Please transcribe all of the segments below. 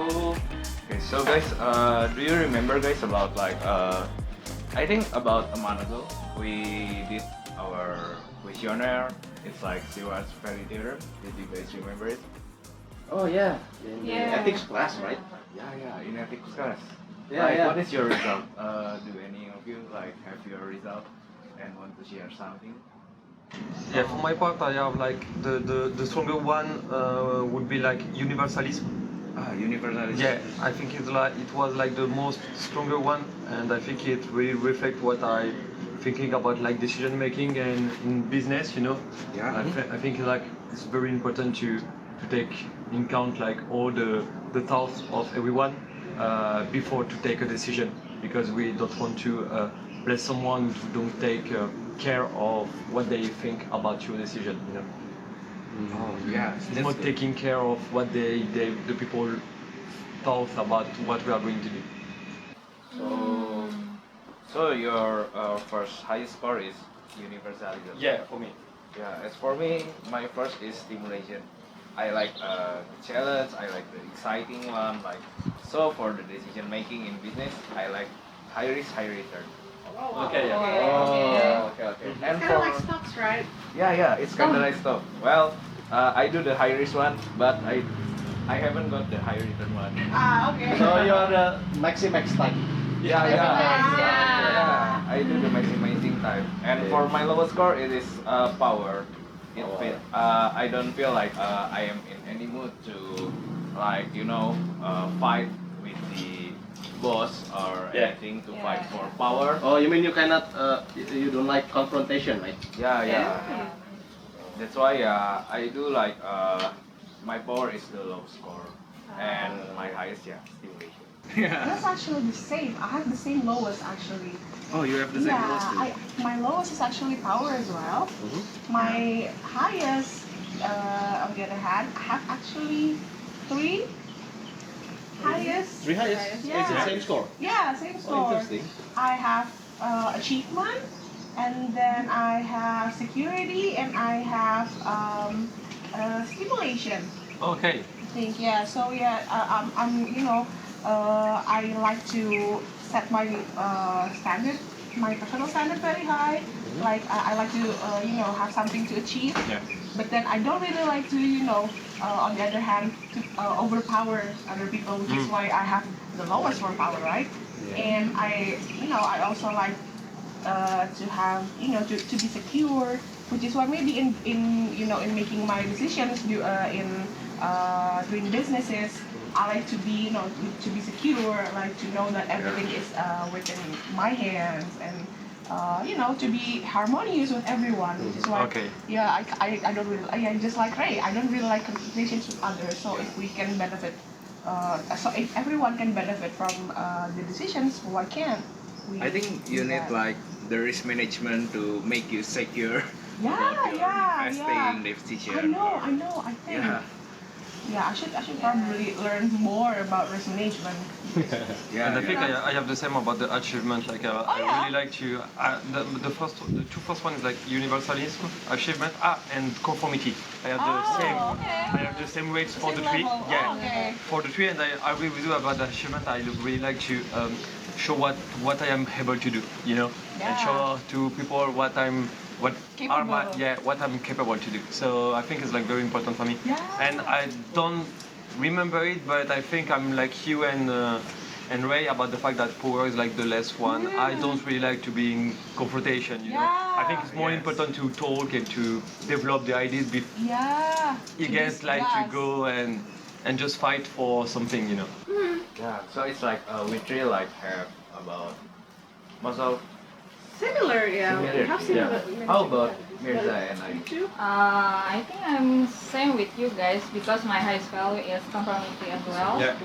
Okay, so guys, do you remember guys about I think about a month ago we did our questionnaire. It's like Stewart's fairy theorem. Did you guys remember it? Oh yeah, in the ethics class, right? Yeah, in ethics class. Yeah, Like, yeah. what is your result? Do any of you like have your result and want to share something? Yeah, for my part, I have like the stronger one would be like universalism. Universalism. Yeah, I think it was like the most stronger one, and I think it really reflects what I thinking about like decision making and in business. You know, Yeah. I think like it's very important to take in count like all the thoughts of everyone before to take a decision, because we don't want to bless someone who don't take care of what they think about your decision. You know. Oh yeah. It's not taking care of what the people thought about what we are going to do. So your first highest score is universalism. Yeah, for me. Yeah, as for me, my first is stimulation. I like challenge. I like the exciting one. Like so for the decision making in business, I like high risk, high return. Okay, yeah. Okay. It's And kind of like stocks, right? yeah, it's kind of like stuff. Well, I do the high risk one, but I haven't got the high return one. Okay. So you're the maximax type. Yeah. I do the maximizing type. And for my lowest score, it is power. I don't feel like I am in any mood to fight with the boss or anything to fight for power. Oh, you mean you cannot, you don't like confrontation, right? Yeah. That's why I do like my power is the low score and my highest stimulation. That's actually the same. I have the same lowest actually. Oh, you have the same lowest too? My lowest is actually power as well. My highest, on the other hand, I have actually three highest. Three highest? Yeah. It's the same score. Yeah, same Oh, score. interesting. I have achievement, and then I have security, and I have stimulation. Okay. I think So I like to set my standard, my personal standard very high. Like I like to have something to achieve. Yeah. But then I don't really like to on the other hand to overpower other people, which is why I have the lowest for power, right? And I also like to have to be secure, which is why maybe in making my decisions doing businesses, I like to be to be secure. I like to know that everything is within my hands, and to be harmonious with everyone, which is why I don't really just like Ray. I don't really like confrontations with others. So if we can benefit, if everyone can benefit from the decisions, why can't we? I think you need like the risk management to make you secure. Investing decision. I know. I think. I should probably learn more about risk management. And I think I have the same about the achievement. Like I really like to the two first one is like universalism, achievement, and conformity. I have the same. Okay. I have the same weights for the three. level. Yeah. Okay. For the three, and I agree with you about the achievement. I really like to show what I am able to do. And show to people what I'm capable to do. So I think it's like very important for me. Yeah. And I don't remember it, but I think I'm like you and Ray about the fact that power is like the less one. I don't really like to be in confrontation. I think it's more important to talk and to develop the ideas against like to go and just fight for something. Yeah, so it's like we three like have about most of Similar, similar. How similar? How about Mirza and I? I think I'm same with you guys because my highest value is conformity as well. Yeah.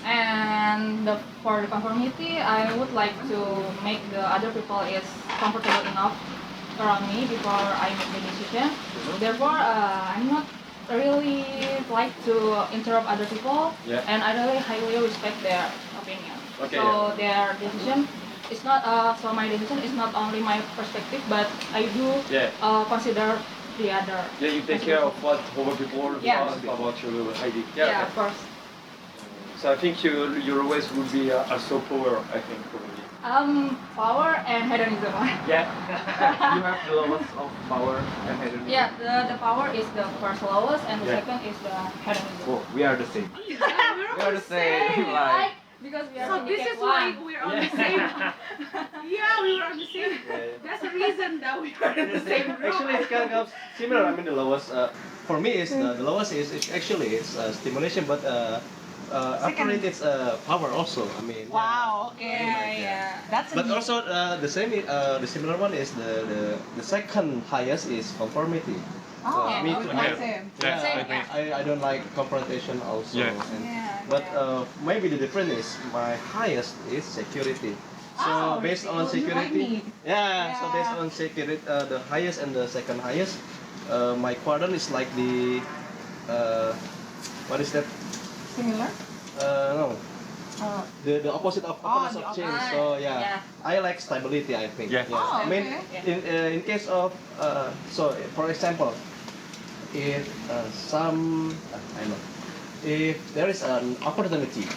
And for the conformity, I would like to make the other people is comfortable enough around me before I make the decision. Therefore, I'm not really like to interrupt other people, and I really highly respect their opinion. Their decision. It's not so my decision is not only my perspective, but I do consider the other. Yeah, you take care of what other people about your idea. Yeah, of course. So I think your always would be also power. I think probably. Power and hedonism. Yeah. You have the lowest of power and hedonism. Yeah, the power is the first lowest, and the Yeah. second is the hedonism. Oh, we are the same. We are the same. Like, because we are So this is why Syndicate01. we're on the same. Yeah, we were on the same. That's the reason that we are in the same group. Actually, it's kind of similar. I mean, the lowest for me is the lowest is actually it's stimulation, but after it it's power also. I mean. Wow. Okay. Yeah. That's a But also the same, the similar one is the second highest is conformity. Oh, me okay, too. same. Yeah, Same, I agree. I don't like confrontation also. Yeah. And, Yeah, but yeah. maybe the difference is my highest is security. So Oh, based on you like security, me. yeah. So based Yeah. on security, the highest and the second highest, my quadrant is like the what is that? Similar. No, the opposite of openness the of change. opposite. So yeah, Yeah. I like stability. I think. Yeah. Oh, I mean, okay. in case of so for example, if some I know if there is an opportunity,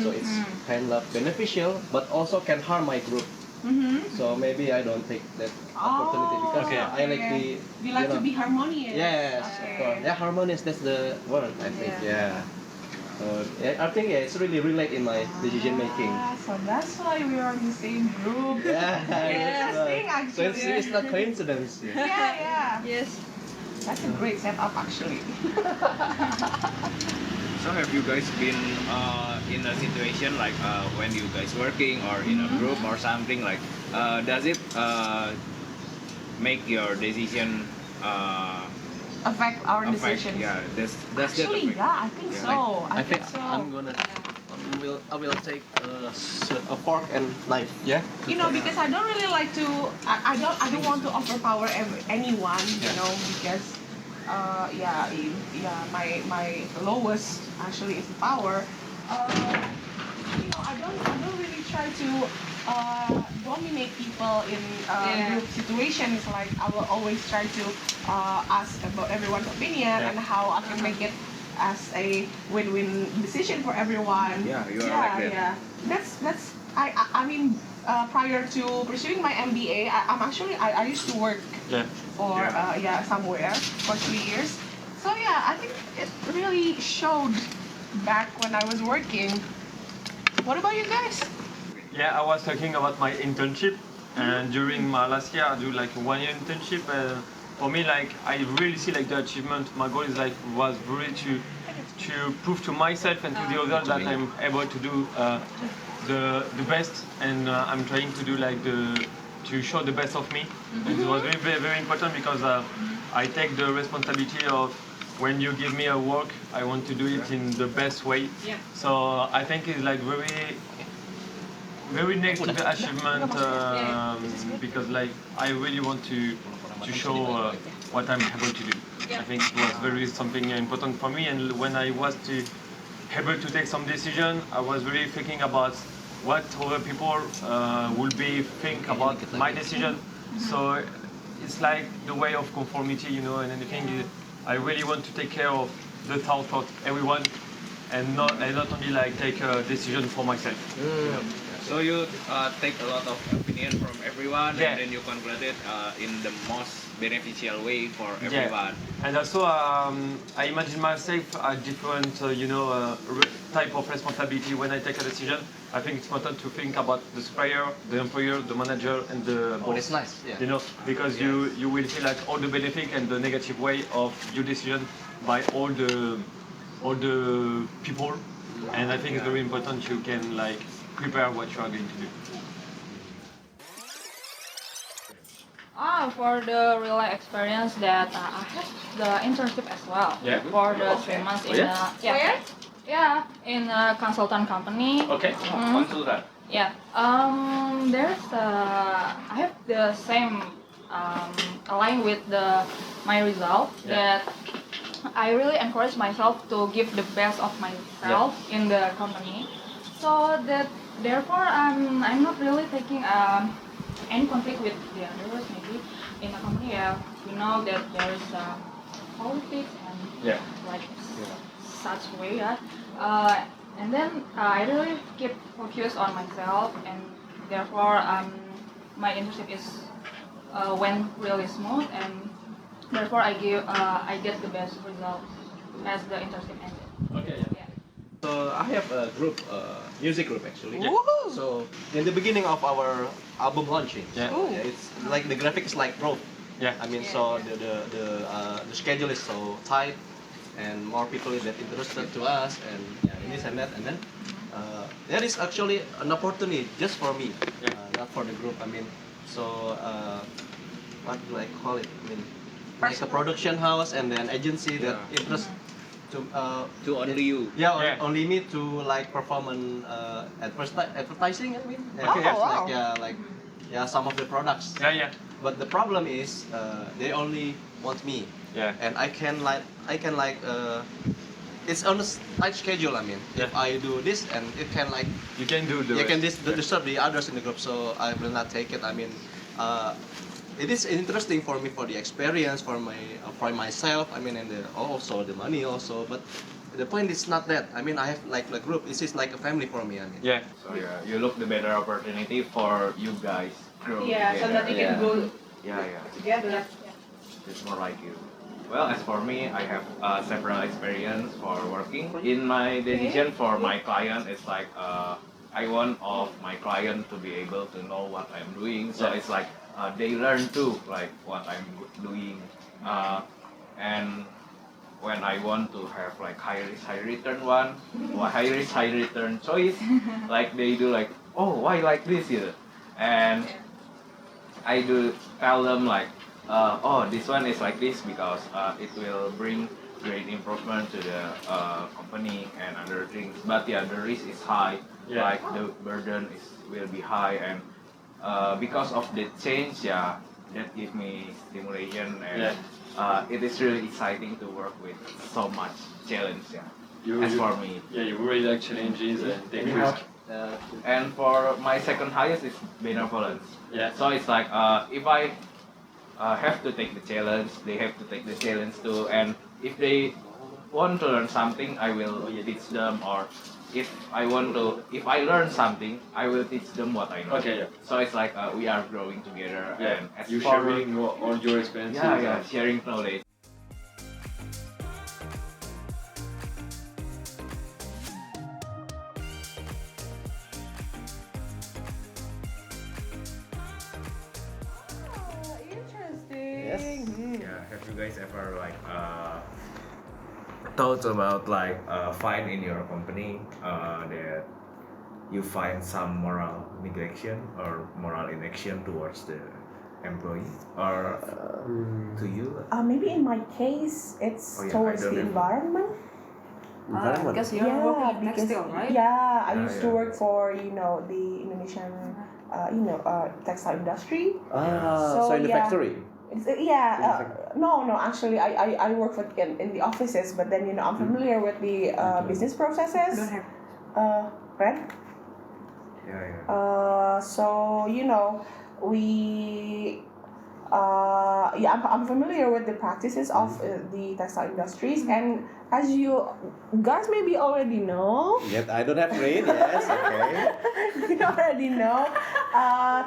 so it's kind of beneficial, but also can harm my group. So maybe I don't take that opportunity because Okay. I like the You like to know, be harmonious. yes, of Okay. course. Yeah, harmonious. That's the word. I think. Yeah. Yeah. So yeah, I think it's really relate in my decision making. Ah, so that's why we are in the same group. Yeah, Interesting, so actually. it's not coincidence. Yeah. Yeah. Yes. That's a great setup, actually. So have you guys been in a situation like when you guys working or in a group or something like does it make your decision Affect our affect? decisions. Yeah, does that Actually, affect? yeah, I think Yeah, so. I think so. I'm gonna. I will take a fork and knife. Yeah. You know, because I don't really like to. I don't want to overpower anyone. You know, because my lowest actually is the power. You know, I don't really try to dominate people in group situations. Like I will always try to ask about everyone's opinion and how I can make it as a win-win decision for everyone. Yeah, you are like that. Yeah. That's I mean prior to pursuing my MBA, I used to work Yeah. for somewhere for 3 years. So yeah, I think it really showed back when I was working. What about you guys? Yeah, I was talking about my internship, and during my last year, I do like a 1 year internship. For me, like I really see like the achievement. My goal is like was really to prove to myself and to the others that I'm able to do the best, and I'm trying to do like to show the best of me. And it was very important because I take the responsibility of when you give me a work, I want to do it in the best way. Yeah. So I think it's like very next to the achievement because like I really want to show what I'm able to do. I think it was very something important for me, and when I was able to take some decision, I was really thinking about what other people will be think about my decision. So it's like the way of conformity, you know, and anything. I really want to take care of the thought of everyone, and not only like take a decision for myself. So you take a lot of opinion from everyone Yeah. and then you conclude it in the most beneficial way for everyone. And also, I imagine myself a different, type of responsibility when I take a decision. I think it's important to think about the supplier, the employer, the manager, and the boss. That's nice. Yeah. You know, because you will see like all the benefit and the negative way of your decision by all the people, and I think it's very important you can like prepare what you are going to do. For the real life experience that I have the internship as well. Yeah. For the 3 months in in a consultant company. Okay. Consultant. Yeah. There's I have the same align with my result that I really encourage myself to give the best of myself in the company. So that therefore I'm not really taking any conflict with the others. Maybe in a company, you know that there's politics and like such way. And then I really keep focused on myself, and therefore my internship is went really smooth, and therefore I get the best result as the internship ended. Okay. Yeah. So I have a group, music group actually. Yeah. Woohoo! So in the beginning of our album launching, Yeah. so, it's like the graphic is like growth. Yeah. I mean, Yeah, so yeah. the schedule is so tight, and more people is that interested to us, and this and that, and then there is actually an opportunity just for me, Yeah. not for the group. I mean, so what do I call it? I mean, like a production house and then agency that interest to only you. Yeah. only me to like perform an advertising. I mean, Okay, yeah. like some of the products. Yeah. But the problem is they only want me, Yeah. and I can it's on a tight schedule. I mean, if Yeah. I do this and it can like You can do the you can rest. disturb the others in the group, so I will not take it. I mean, it is interesting for me for the experience for myself. I mean, and also the money also, but. The point is not that. I mean, I have like a group. It's just like a family for me. I mean. Yeah. So you look the better opportunity for you guys grow Yeah, so together. that you can go Yeah. together. It's more like you. Well, as for me, I have several experience for working. In my decision for my client, it's like I want of my client to be able to know what I'm doing. So it's like they learn too, like what I'm doing. And when I want to have like high risk, high return one, or high risk, high return choice, like they do like, oh, why like this here? And I do tell them like, oh, this one is like this because it will bring great improvement to the company and other things. But yeah, the risk is high, Yeah. like the burden will be high, and because of the change, that gives me stimulation, and it is really exciting to work with so much challenge. As for me. Yeah, you really like challenges and take risks. And for my second highest is benevolence. Yeah. So it's like if I have to take the challenge, they have to take the challenge too. And if they want to learn something, I will teach them. Or if I learn something, I will teach them what I know. Okay, yeah. So it's like we are growing together. Yeah. And as You for sharing all your experiences. sharing knowledge. Interesting. Yeah, have you guys ever like thought about like find in your company that you find some moral neglection or moral inaction towards the employee or to you? Maybe in my case, it's Oh, yeah, towards I don't the know. environment. Because you're working in textile, right? Yeah, I used to yeah. work for the Indonesian textile industry. So in the yeah. factory. It's, no, actually, I work for in the offices, but then I'm familiar with the business processes. Right? Yeah. So we. I'm familiar with the practices of the textile industries, and as you guys maybe already know, Yet I don't have brain. Yes. Okay. you already know,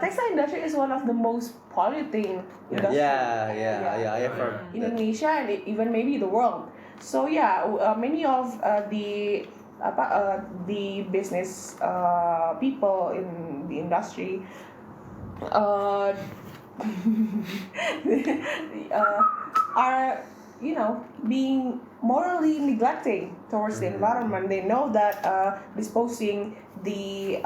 textile industry is one of the most polluting industry. Yeah. I have heard. In Indonesia and even maybe the world. So many of the business people in the industry are being morally neglecting towards the environment. They know that disposing the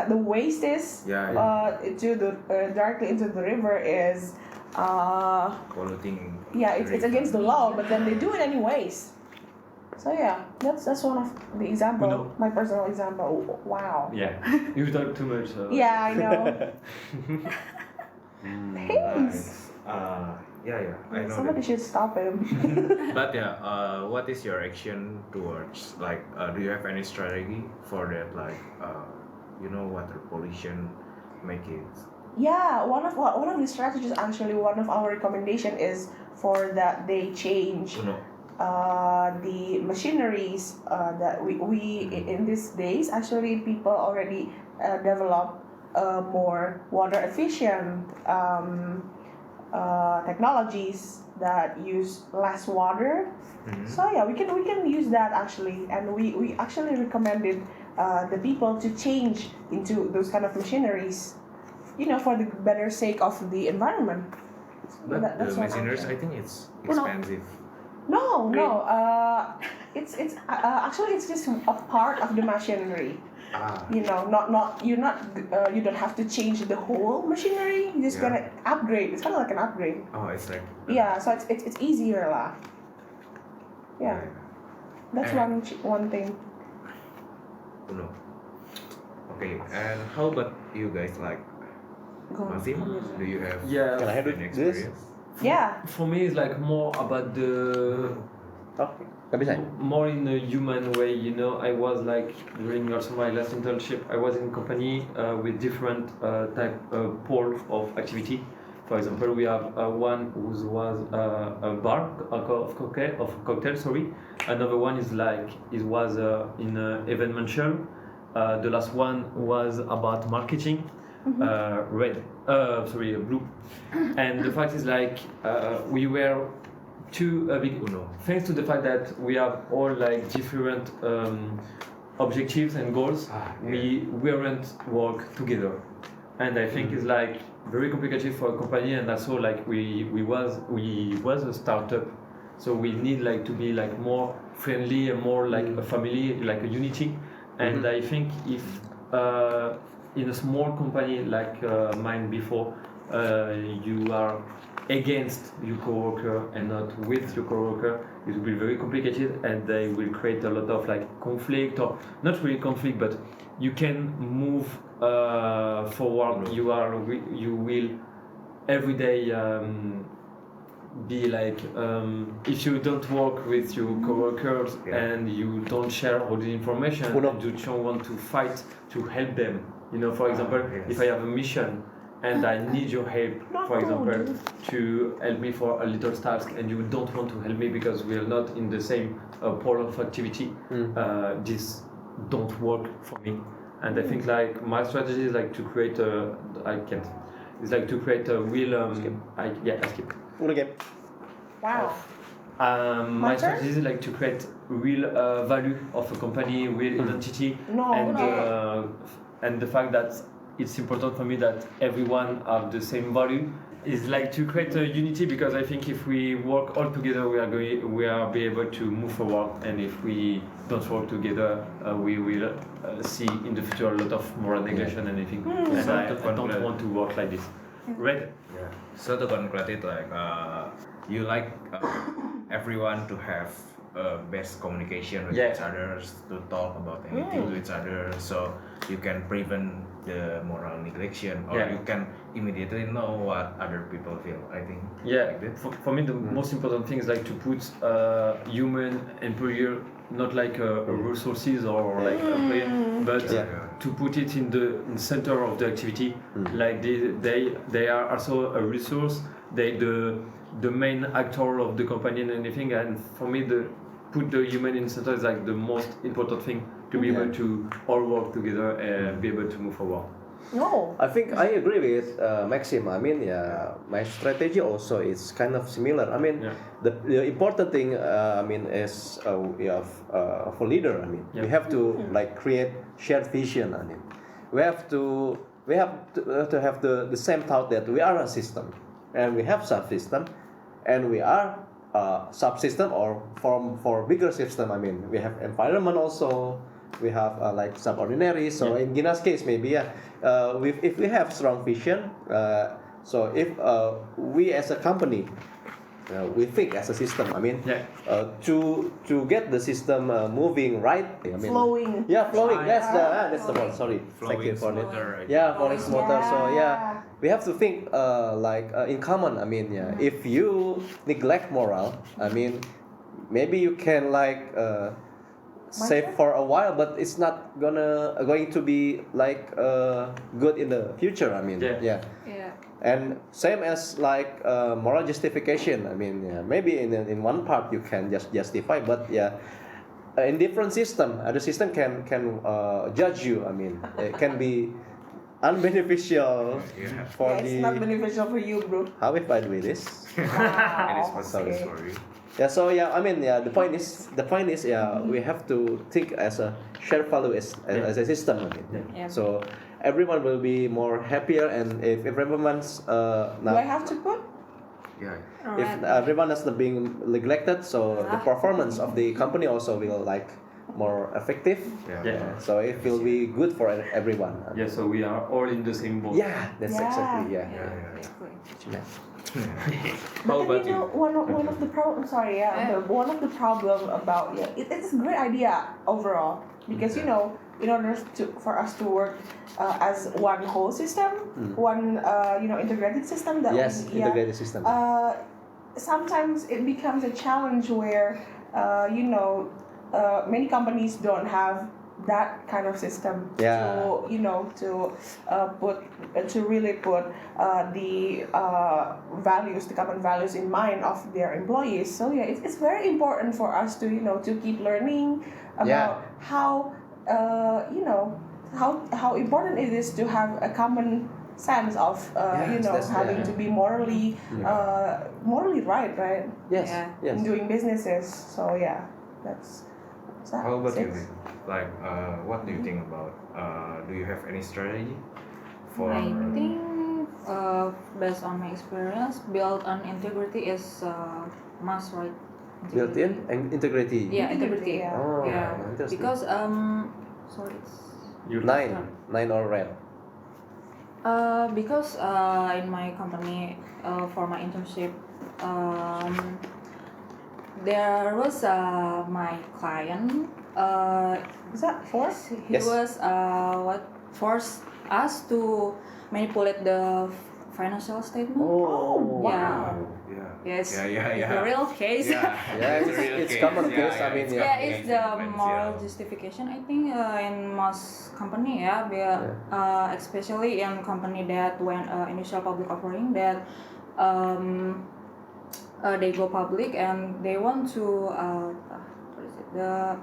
the waste is to the directly into the river is Polluting. it's against the law, but then they do it anyways. So that's one of the example, my personal example. Wow. Yeah. You talk too much. Yeah, I know. Thanks. I know. Somebody should stop him. But what is your action towards like? Do you have any strategy for that? Like, water pollution, make it. Yeah, one of the strategies, actually, one of our recommendation is for that they change. the machineries that we in these days, actually people already develop more water efficient technologies that use less water. So yeah, we can use that actually, and we actually recommended the people to change into those kind of machineries, for the better sake of the environment. But That's the what machineries, I think it's expensive. No, it's actually it's just a part of the machinery. Ah. Not you're not you don't have to change the whole machinery. You just gotta upgrade. It's kind of like an upgrade. Oh, it's like. Yeah, so it's easier lah. Yeah, that's one thing. Oh, no. Okay, and how about you guys? Like, Go on. Mazim, do you have Yeah. Can I handle any this? experience? Yeah. For me, it's like more about the Oh, nggak bisa. more in a human way, I was like during also my last internship, I was in a company with different type pole of activity. For example, we have one who was a bar of cocktail. Sorry, another one is like it was in eventmanship. The last one was about marketing. Blue. And the fact is like we were two big thanks to the fact that we have all like different objectives and goals. We weren't work together, and I think it's like very complicated for a company, and also like we was a startup, so we need like to be like more friendly and more like a family, like a unity. And I think if in a small company like mine before, you are against your coworker and not with your coworker, it will be very complicated, and they will create a lot of like conflict, or not really conflict, but you can move forward. You will every day be like if you don't work with your coworkers and you don't share all the information, you don't want to fight to help them. For example, if I have a mission and I need your help, for example, to help me for a little task, and you don't want to help me because we are not in the same pole of activity, this don't work for me. And I think like my strategy is like to create a real skip. Wow. My strategy is like to create real value of a company, real identity, and the fact that it's important for me that everyone have the same value is like to create a unity, because I think if we work all together, we are be able to move forward, and if we don't work together, we will see in the future a lot of moral negation and anything. And I don't want to work like this. Red. Yeah. So to conclude it, like you like everyone to have best communication with each other, to talk about anything to each other, so you can prevent the moral neglection, or you can immediately know what other people feel. I think. Yeah. Like For me, the most important thing is like to put human employer not like a resources or like a player, but to put it in the center of the activity. Like they are also a resource. They the main actor of the company and anything. And for me, put the human in the center is like the most important thing to be able to all work together and be able to move forward. No. I think I agree with Maxim. I mean, my strategy also is kind of similar. I mean, the important thing, is we have for leader. I mean, we have to like create shared vision. I mean, we have to have the same thought that we are a system, and we have subsystem, and we are subsystem or for bigger system. I mean, we have environment also. We have like subordinary. So in Gina's case, maybe if we have strong vision, so if we as a company, we think as a system. I mean, to get the system moving right. I mean, flowing. Yeah, flowing. That's the word. Sorry, thank you for it. Yeah, flowing smoother. So we have to think in common. I mean, if you neglect moral, I mean, maybe you can safe for a while, but it's not going to be like good in the future. I mean, Yeah. Yeah. And same as like moral justification. I mean, yeah, maybe in one part you can just justify, but yeah, in different system, other system can judge you. I mean, it can be unbeneficial Yeah. for Yeah, it's not the. beneficial for you, bro. How if I do this? It is Wow. possible Okay. for you. Yeah, so yeah, I mean, yeah, the point is, yeah, we have to think as a shared value as a system. I mean, Yeah. so everyone will be more happier, and if everyone's Do I have to put? Yeah. if everyone is not being neglected, so the performance of the company also will like more effective. Yeah. Yeah. So it will be good for everyone. Yeah, so we are all in the same boat. Yeah, that's Yeah. exactly yeah. Exactly. Yeah. How But about then, you know, one of the problem. Sorry, one of the problem about it's a great idea overall because you know, in order for us to work as one whole system, one integrated system that Yes, we, integrated system. sometimes it becomes a challenge where many companies don't have that kind of system Yeah. to really put the values, the common values in mind of their employees. So yeah, it's very important for us to to keep learning about how how important it is to have a common sense of having to be morally right Yes. Yeah. Yes. in doing businesses. So yeah, that's that. How about you? Six. Vin? Like, what do you think about? Do you have any strategy for? I think based on my experience, build on integrity is must, right? Built-in and integrity. Yeah, Integrity, integrity. yeah. Oh, Yeah, interesting. because sorry, it's Nine or red. because in my company for my internship, there was my client. Is that force? He Yes. was what forced us to manipulate the financial statement. Oh, Yeah. Yeah. Yes. Yeah. It's a real case. Yeah. Yeah, It's a real it's case. common Yeah, case. I yeah, mean, it's yeah. Yeah, common it's case the in moral financial. justification, I think, in most company, especially in company that when initial public offering that they go public and they want to what is it, the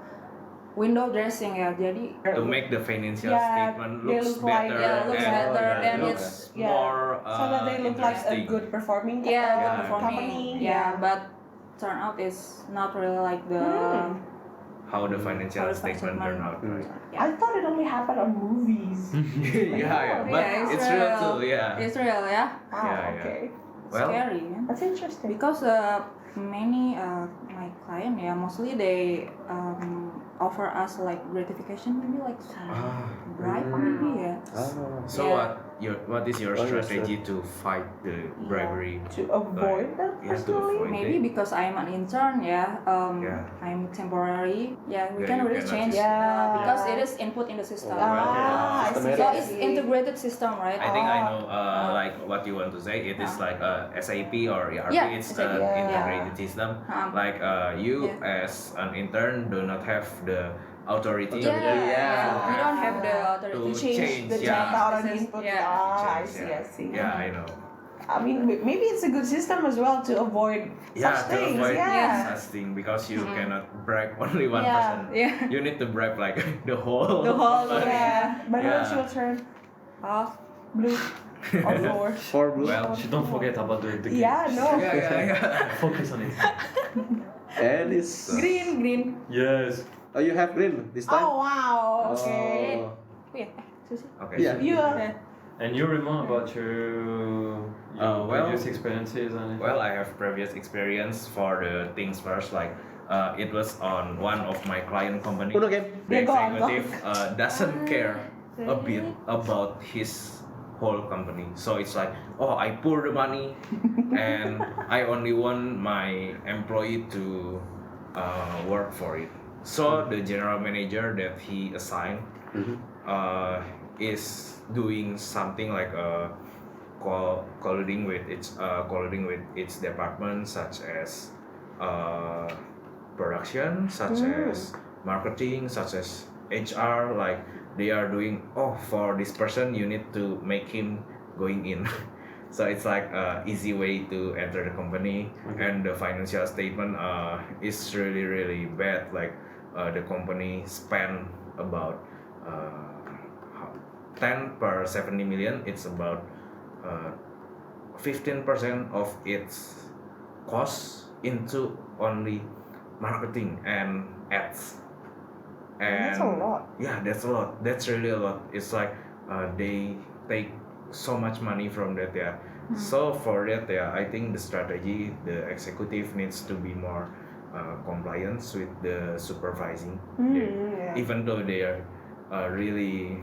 window dressing ya, jadi To make the financial Yeah, statement they looks look like- better, Yeah, looks and better, and looks Yeah. more so that they look like a interesting. good performing good Yeah. performing, company. but turn out it's not really like the How the financial How the statement financial turn out, right? I thought it only happened on movies. Yeah, but Yeah, it's real too, yeah. It's real, yeah. Wow, Yeah. okay. Well, Scary, yeah. That's interesting. Because many my client mostly they offer us like gratification, maybe like some bribe maybe so Yeah. what is your Oh, yes, strategy to fight the bribery? To avoid that You have to personally. avoid maybe it. because I'm an intern Yeah. I'm temporary we Yeah, can you really cannot change just- Yeah. because it is input in the system. I see. Systematic. So it's integrated system, right? I think I know like what you want to say. It is like SAP or ERP. Yeah, It's SAP. an Yeah. integrated system. Like you as an intern do not have the authority. We don't have the authority To Change the yeah. data This is- input. yeah. I Change, see. yeah. I see. Yeah, I know. I mean, maybe it's a good system as well to avoid Yeah, such to things. avoid Yeah. such thing because you cannot bribe only one Yeah. person. Yeah. You need to bribe like the whole. The whole- company. Yeah. But Yeah. what's your turn? Off. Blue or floor? For blue. Well, Don't forget about the game. Yeah, no. yeah. Focus on it. And it's. Green. Yes. Oh, you have green this time. Oh wow. Okay. Oh. Yeah. Susie. Okay. Yeah. You are. Yeah. And you remember about your Well- previous experiences and Well, I have previous experience for the things first. Like, it was on one of my client company. Uno game. The Yeah, go on, go on. executive doesn't care a bit about his whole company. So it's like, oh, I pour the money, and I only want my employee to work for it. So the general manager that he assigned is doing something like colluding with its department, such as production, such as marketing, such as HR, like they are doing, oh, for this person you need to make him going in. So it's like a easy way to enter the company. And the financial statement is really bad. Like the company spend about 10 per 70 million. It's about 15% of its costs into only marketing and ads. And that's a lot. Yeah, that's a lot. That's really a lot. It's like they take so much money from that. Yeah. So for that, yeah, I think the strategy, the executive needs to be more compliance with the supervising. Even though they are really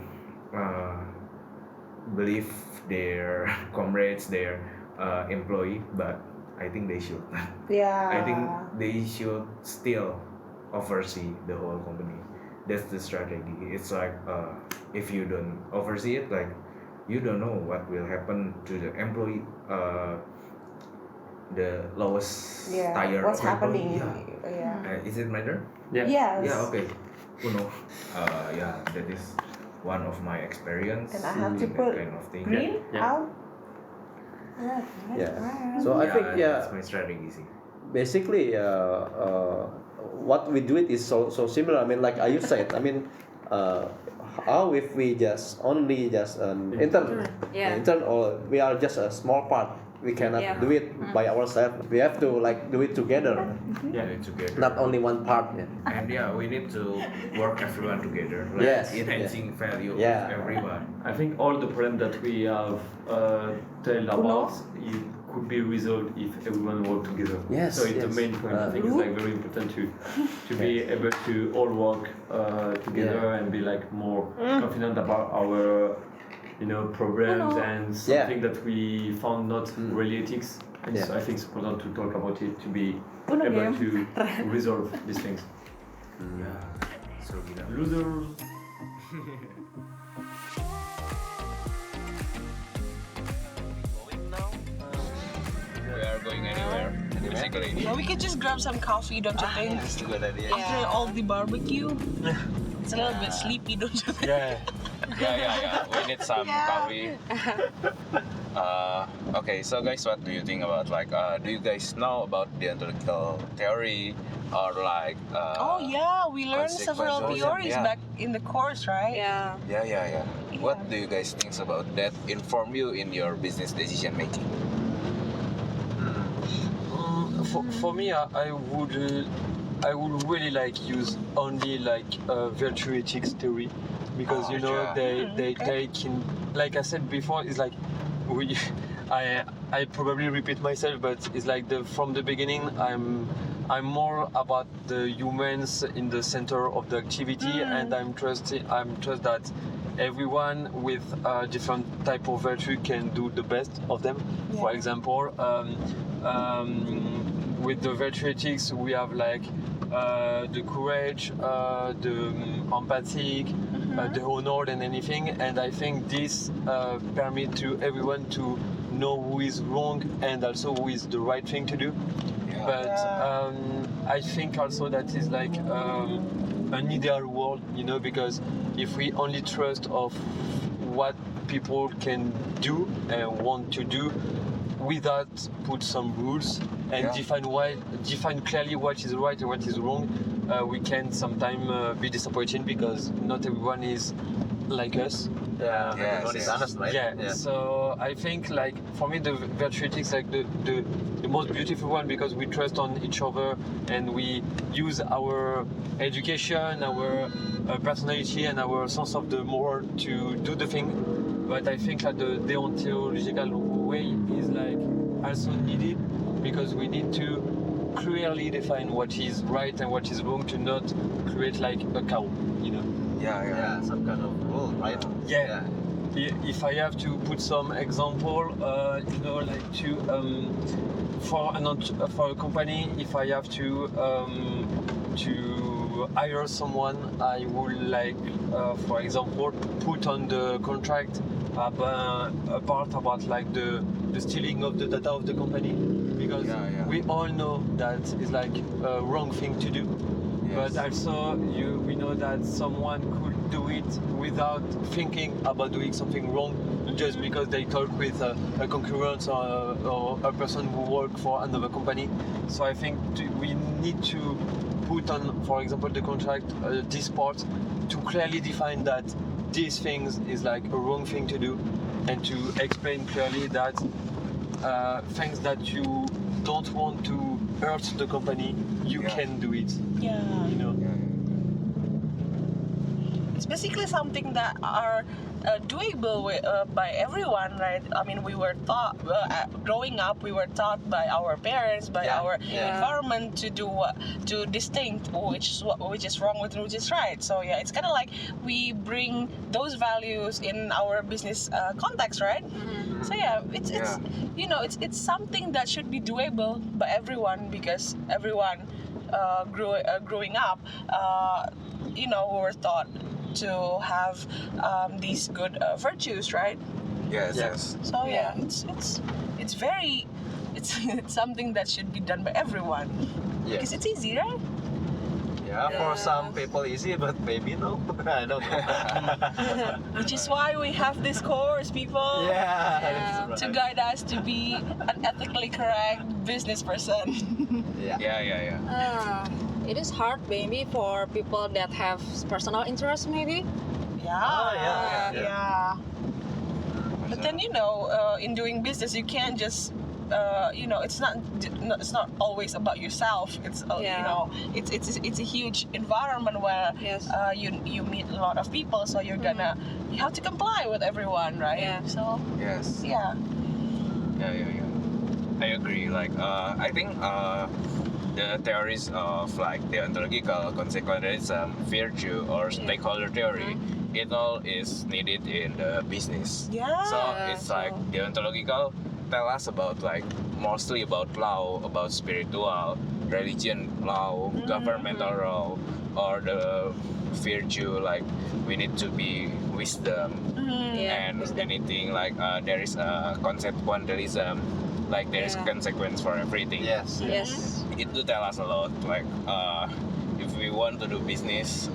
believe their comrades, their employee, but I think they should. Yeah. I think they should still oversee the whole company. That's the strategy. It's like if you don't oversee it, like you don't know what will happen to the employee, the lowest tier what's of employee. happening? Is it my turn? Yeah. Yes. Yeah. Okay. Uno. Yeah, that is one of my experience. And I have to in that put kind of thing. green Yeah. out. Yeah. So I think that's my strategy. basically what we do it is so similar. I mean, like you said, I mean, how if we just only just an intern, Yeah. intern, or we are just a small part, we cannot do it by ourselves. We have to like do it together, Together. not only one part. And yeah, we need to work everyone together, like Yes, enhancing value Yeah. of everyone. I think all the problems that we have told about it could be resolved if everyone work together. Yes, So it's the yes. main point. I think it's like very important to be able to all work together and be like more confident about our problems and something that we found not really ethics. And so I think it's important to talk about it to be able to resolve these things. Yeah. So Losers. We are going anywhere. Basically. Well, we could just grab some coffee, don't you think? That's a good idea. After all the barbecue, it's a little bit sleepy, don't you think? Yeah. Yeah. We need some coffee. Okay, so guys, what do you think about do you guys know about the ontological theory or Oh yeah, we learned several consequences? theories Yeah. back in the course, right? Yeah. Yeah. What do you guys think about that inform you in your business decision making? For me, I would really use only virtue ethics theory, because they take in, like I said before, it's like I probably repeat myself, but it's like from the beginning I'm more about the humans in the center of the activity, and I'm trust that everyone with a different type of virtue can do the best of them. For example, with the virtue ethics, we have the courage, the empathic, the honor, and anything. And I think this permit to everyone to know who is wrong and also who is the right thing to do. Yeah. But I think also that is an ideal world, because if we only trust of what people can do and want to do, without put some rules and define clearly what is right and what is wrong, we can sometimes be disappointed because not everyone is like us. Everyone is honest, right? Yeah. So I think for me the virtue ethics the most beautiful one, because we trust on each other and we use our education, our personality, and our sense of the moral to do the thing. But I think that the deontological way is also needed, because we need to clearly define what is right and what is wrong, to not create a cow, Yeah. Some kind of rule, right? Yeah. If I have to put some example, for a company, if I have to hire someone, I would for example, put on the contract a part about the stealing of the data of the company, because we all know that is a wrong thing to do. but also we know that someone could do it without thinking about doing something wrong, just because they talk with a concurrent or a person who work for another company. So I think we need to put on, for example, the contract this part to clearly define that these things is like a wrong thing to do, and to explain clearly that things that you don't want to hurt the company, you can do it. Yeah. You know. It's basically something that are doable by everyone, right? I mean, we were taught growing up. We were taught by our parents, by our environment to do to distinct which is wrong with which is right. So yeah, it's kind of like we bring those values in our business context, right? So yeah, it's you know it's something that should be doable by everyone, because everyone growing up, you know, we were taught to have these good virtues, right? Yes. So yeah, it's very it's something that should be done by everyone, because it's easy, right? Yeah, for some people easy, but maybe no. I don't know. Which is why we have this course, people. Yeah. To guide us to be an ethically correct business person. It is hard maybe for people that have personal interest maybe. Yeah. But then, you know, in doing business, you can't just you know, it's not always about yourself. It's you know, it's a huge environment where you meet a lot of people, so you have to comply with everyone, right? So yeah. I agree. Like I think the theories of like deontological consequentialism, virtue, or stakeholder theory, it all is needed in the business. So it's like deontological tell us about like mostly about law, about spiritual, religion, law, governmental law, or the virtue, like we need to be wisdom, and anything like there is a consequentialism, like there is consequence for everything. Yes. It do tell us a lot, like if we want to do business,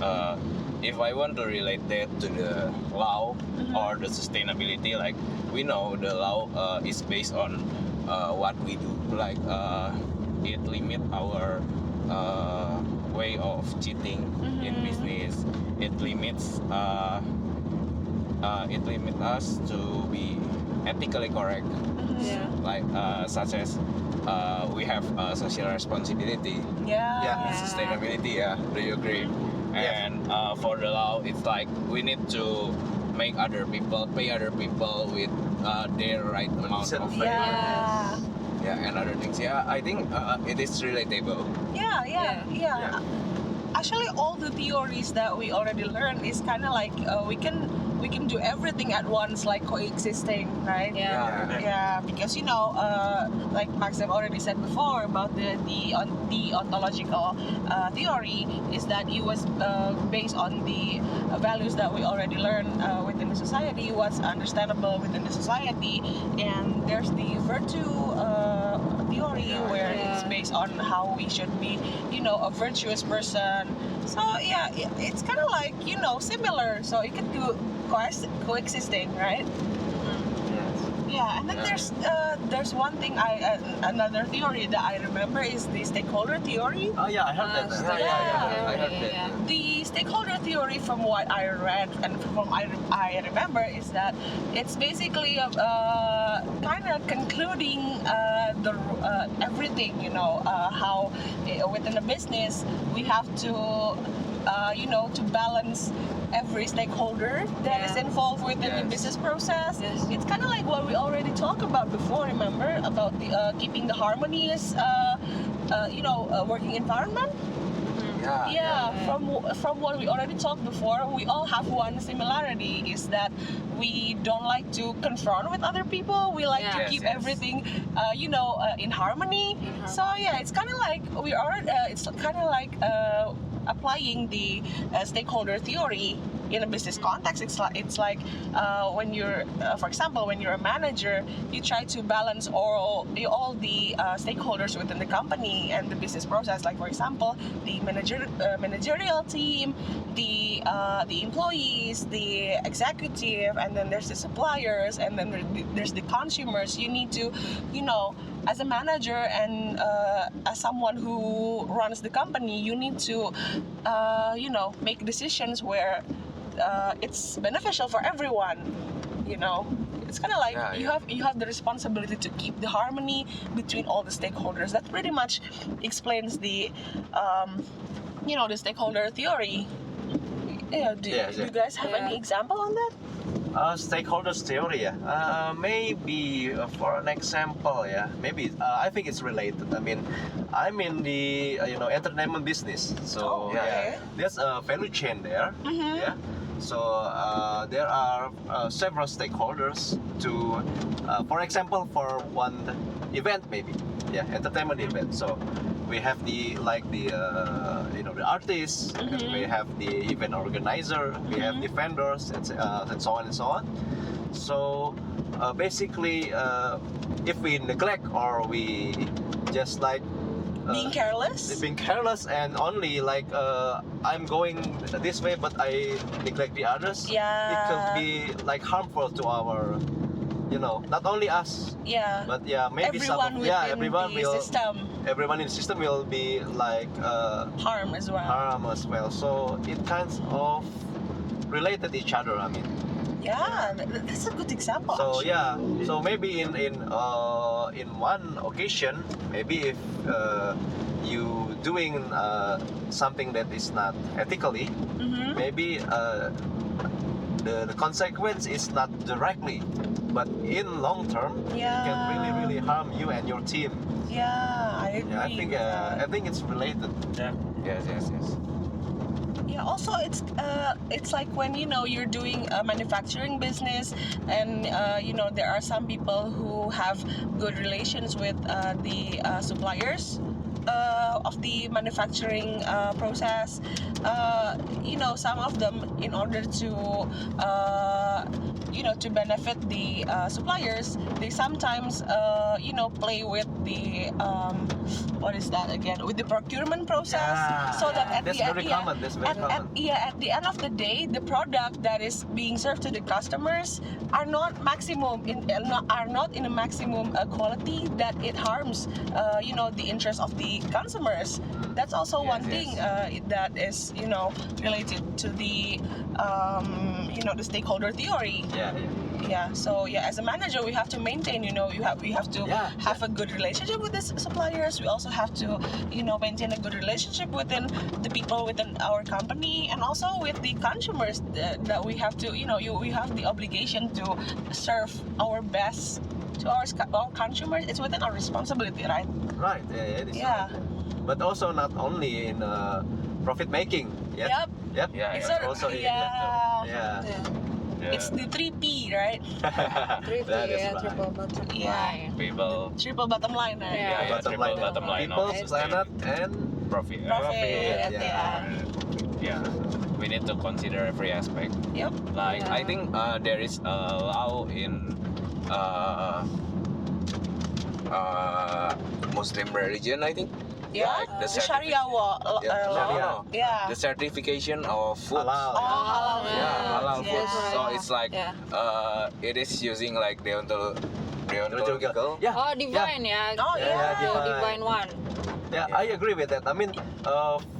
if I want to relate that to the law or the sustainability, like we know the law is based on what we do, like it limit our way of cheating in business. It limits us to be ethically correct, like such as we have social responsibility, sustainability. Do you agree? And for the law, it's like we need to make other people pay other people with their right amount of favor. And other things. I think it is relatable. Yeah. Actually, all the theories that we already learned is kind of like we can do everything at once, like coexisting, right? Because you know, like Max have already said before about the ontological theory, is that it was based on the values that we already learned within the society, what's understandable within the society, and there's the virtue theory where it's based on how we should be, you know, a virtuous person. So yeah, it's kind of like, you know, similar. So it can do coexisting, right? Yeah, and then there's one thing another theory that I remember is the stakeholder theory. Oh yeah, I heard that. I heard that. The stakeholder theory, from what I read and from I remember, is that it's basically kind of concluding everything. You know, how within a business we have to you know, to balance every stakeholder that is involved within the business process. It's kind of like what we already talked about before, remember, about the keeping the harmonious you know, working environment. From what we already talked before, we all have one similarity, is that we don't like to confront with other people. We like to keep everything you know, in harmony. So yeah, it's kind of like it's kind of like applying the stakeholder theory in a business context, it's like when you're, for example, when you're a manager, you try to balance all the stakeholders within the company and the business process. Like, for example, the managerial team, the employees, the executive, and then there's the suppliers, and then there's the consumers. You need to, as a manager and as someone who runs the company, you need to, make decisions where it's beneficial for everyone. It's kind of like you have the responsibility to keep the harmony between all the stakeholders. That pretty much explains the the stakeholder theory. Do you guys have any example on that? Stakeholders theory, maybe for an example, maybe I think it's related. I mean, I'm in the entertainment business, so there's a value chain there. So there are several stakeholders to, for example, for one event, maybe entertainment event. So we have the artists, and we have the event organizer, we have the vendors, and so on and so on. So basically, if we neglect or we just being careless and only I'm going this way but I neglect the others, it could be harmful to our not only us, but maybe everyone everyone in the system will be harm as well. So it kind of related each other, I mean. That's a good example. So actually. so maybe in one occasion, maybe if you doing something that is not ethically, maybe the consequence is not directly, but in long term, it can really harm you and your team. I agree. I think it's related. Yes. Also, it's like when you're doing a manufacturing business, and there are some people who have good relations with the suppliers of the manufacturing process. Some of them, in order to to benefit the suppliers, they sometimes play with the what is that again? With the procurement process, so that at that's the end, very common. That's very common. At the end of the day, the product that is being served to the customers are not in a maximum quality that it harms the interest of the consumers. That's also one thing that is related to the the stakeholder theory. So as a manager, we have to maintain, we have to have a good relationship with the suppliers. We also have to maintain a good relationship within the people within our company, and also with the consumers, that we have to we have the obligation to serve our best to our consumers. It's within our responsibility, right? Right. It is. But also not only in profit making. Yep. It's also It's the 3P, right? 3P, That is right. triple bottom line. People. Triple bottom line, right? Bottom line. People, planet, and Profit. Profit. Yeah. We need to consider every aspect. Yep. I think there is a law in Muslim religion, I think. Like The Sharia law. The certification of food. halal. Halal. Halal food. Yes. So it's like it is using like deontological. Oh, divine, divine one. I agree with that. I mean,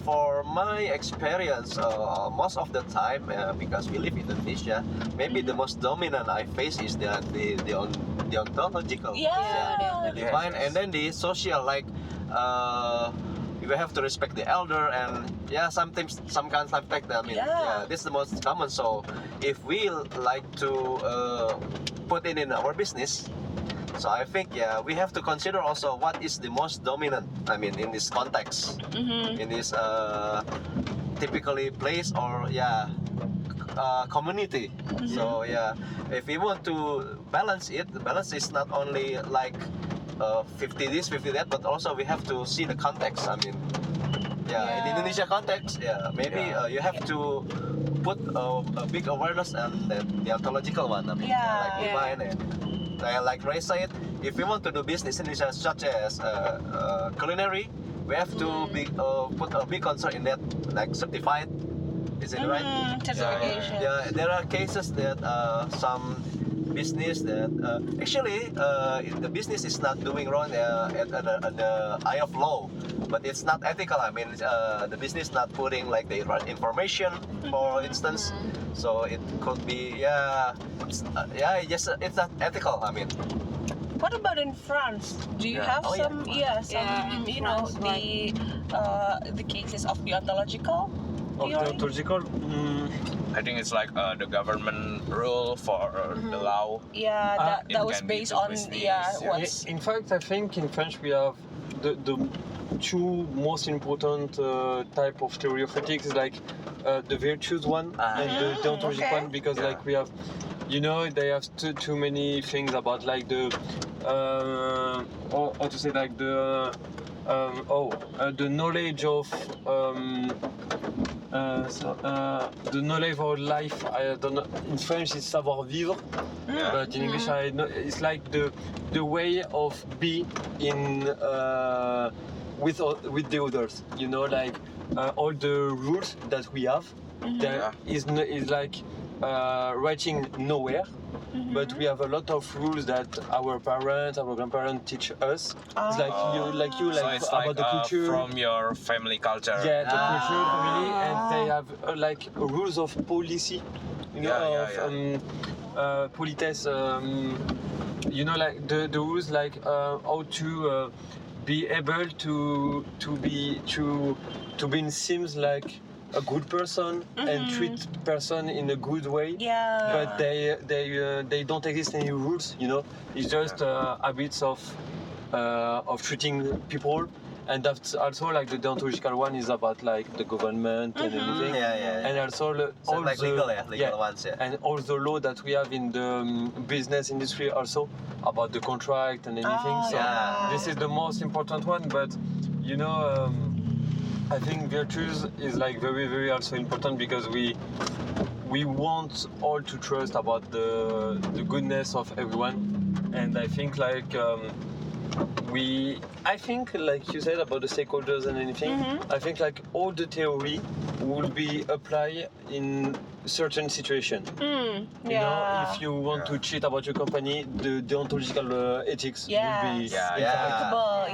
for my experience, most of the time, because we live in Indonesia, maybe the most dominant I face is the deontological, the divine, and then the social, you have to respect the elder, and sometimes some kind of respect. I mean, this is the most common. So if we like to put it in our business, so I think we have to consider also what is the most dominant. I mean, in this context, in this typically place or community. So if we want to balance it, the balance is not only 50 this, 50 that, but also we have to see the context. I mean, in Indonesia context, maybe you have to put a big awareness on the deontological one. I mean, like divine and like Ray said, if we want to do business in Indonesia, such as culinary, we have to be put a big concern in that, like certified. Is it right? Certification. Yeah, there are cases that some business that actually the business is not doing wrong at the eye of law, but it's not ethical. I mean, the business not putting like the right information, for instance, so it could be it's not ethical. I mean. What about in France? Do you have some you know the cases of deontological? Deontological? I think it's like the government rule for the law. Yeah, that was can be based to on business, what's In fact, I think in French we have the two most important type of theory of ethics is like the virtues one and the deontological one, because like we have, you know, they have too many things about like the how to say, like the the knowledge of the knowledge of life. I don't know. In French it's savoir vivre, but in English I know it's like the way of be in with the others. You know, like all the rules that we have. There is like writing nowhere. But we have a lot of rules that our parents, our grandparents teach us. It's like you So it's about like the culture. from your family culture. Yeah, the culture, family, and they have like rules of policy, you know, politesse. You know, like the rules, like how to be able to be seems like a good person and treat person in a good way. Yeah. But they don't exist any rules. You know, it's just habits of treating people. And that's also like the deontological one is about like the government and everything. And also all like the legal ones. and all the law that we have in the business industry also about the contract and anything. So this is the most important one. But you know, I think virtues is like very, very also important because we want all to trust about the goodness of everyone. And I think like I think like you said about the stakeholders and anything, I think like all the theory will be applied in certain situation. You know, if you want to cheat about your company, the deontological ethics will be applicable.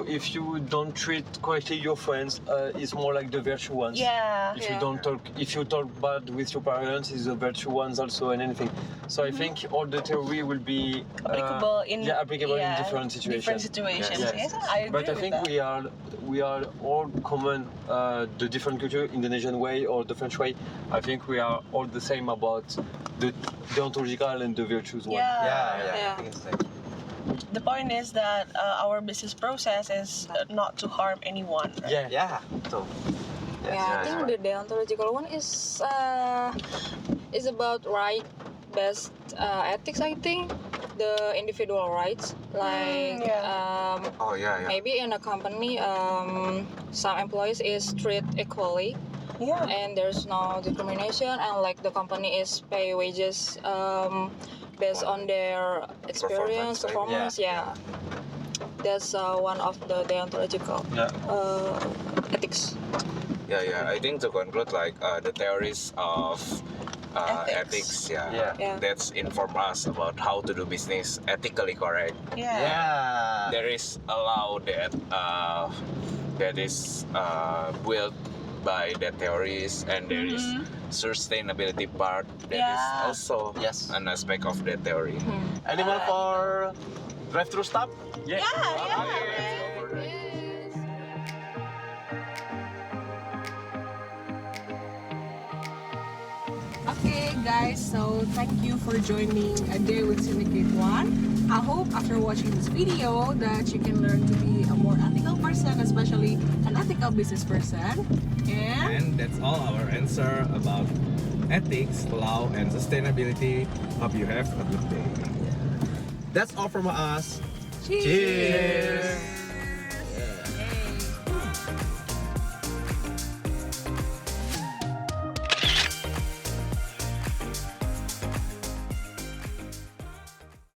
If you don't treat correctly your friends, it's more like the virtue ones. If you talk bad with your parents, it's the virtue ones also and anything. So I think all the theory will be applicable in different situations. Yes, I agree But I with think that. we are all common the different culture, Indonesian way or the French way. I think we are all the same about the deontological and the virtues one. I think it's like, The point is that our business process is not to harm anyone. Right? So I think the deontological one is about right-based ethics. I think the individual rights, like maybe in a company, some employees is treated equally. And there's no discrimination, and like the company is pay wages based on their experience, performance. That's one of the deontological ethics. I think to conclude, like the theories of ethics, that's inform us about how to do business ethically correct. There is a law that is built by the theories, and there is sustainability part that is also an aspect of the theory. Anyone for drive-through stop? Okay guys, so thank you for joining a day with Syndicate01. I hope after watching this video that you can learn to be a more ethical person, especially an ethical business person. And that's all our answer about ethics, law, and sustainability. Hope you have a good day. That's all from us. Cheers.